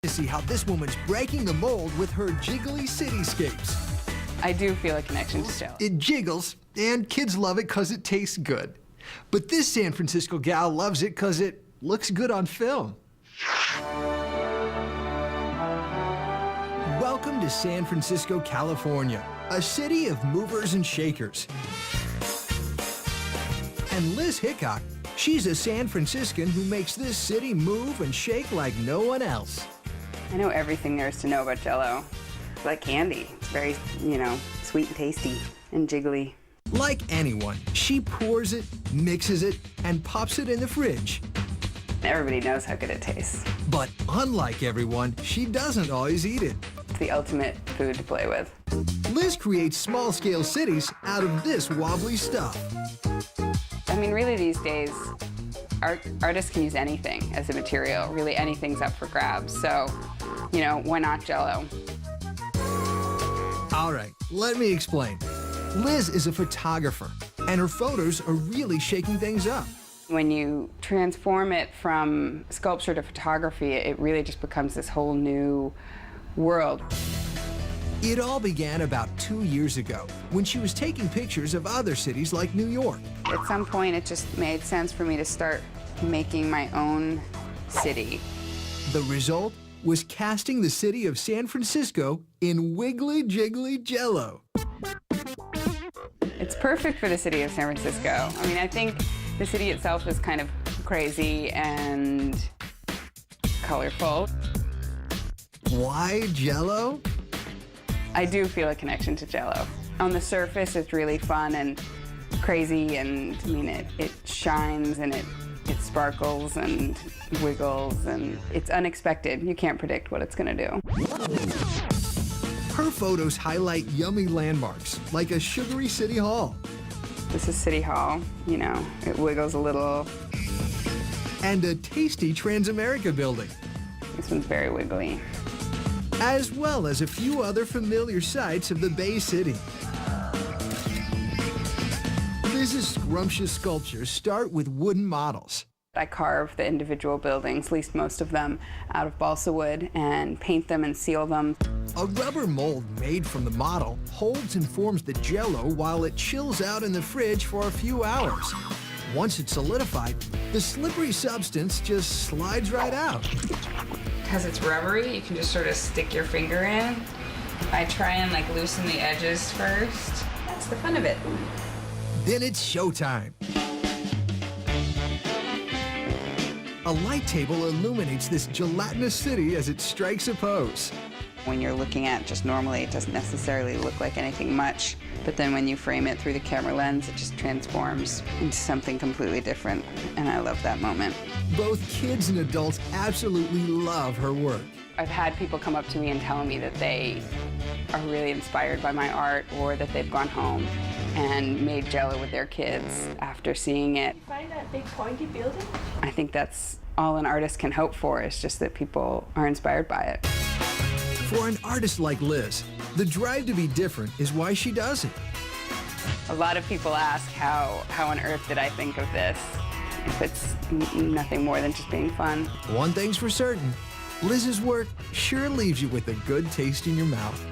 To see how this woman's breaking the mold with her jiggly cityscapes. I do feel a connection to Jell-O. It jiggles, and kids love it because it tastes good. But this San Francisco gal loves it because it looks good on film. Welcome to San Francisco, California, a city of movers and shakers. And Liz Hickok, she's a San Franciscan who makes this city move and shake like no one else. I know everything there is to know about Jell-O. It's like candy. It's very, sweet and tasty and jiggly. Like anyone, she pours it, mixes it, and pops it in the fridge. Everybody knows how good it tastes. But unlike everyone, she doesn't always eat it. It's the ultimate food to play with. Liz creates small-scale cities out of this wobbly stuff. I mean, really these days, artists can use anything as a material. Really anything's up for grabs. So, why not Jell-O? All right, let me explain. Liz is a photographer, and her photos are really shaking things up. When you transform it from sculpture to photography, it really just becomes this whole new world. It all began about 2 years ago when she was taking pictures of other cities like New York. At some point, it just made sense for me to start making my own city. The result was casting the city of San Francisco in wiggly jiggly Jell-O. It's perfect for the city of San Francisco. I mean, I think the city itself is kind of crazy and colorful. Why Jell-O? I do feel a connection to Jell-O. On the surface, it's really fun and crazy, and I mean, it shines and it sparkles and wiggles, and it's unexpected. You can't predict what it's gonna do. Her photos highlight yummy landmarks, like a sugary city hall. This is City Hall, it wiggles a little. And a tasty Transamerica building. This one's very wiggly. As well as a few other familiar sights of the Bay City. Liz's scrumptious sculptures start with wooden models. I carve the individual buildings, at least most of them, out of balsa wood and paint them and seal them. A rubber mold made from the model holds and forms the Jell-O while it chills out in the fridge for a few hours. Once it's solidified, the slippery substance just slides right out. Because it's rubbery, you can just sort of stick your finger in. I try and loosen the edges first. That's the fun of it. Then it's showtime. A light table illuminates this gelatinous city as it strikes a pose. When you're looking at it just normally, it doesn't necessarily look like anything much. But then when you frame it through the camera lens, it just transforms into something completely different. And I love that moment. Both kids and adults absolutely love her work. I've had people come up to me and tell me that they are really inspired by my art, or that they've gone home and made Jell-O with their kids after seeing it. You find that big pointy building? I think that's all an artist can hope for, is just that people are inspired by it. For an artist like Liz, the drive to be different is why she does it. A lot of people ask how on earth did I think of this, if it's nothing more than just being fun. One thing's for certain, Liz's work sure leaves you with a good taste in your mouth.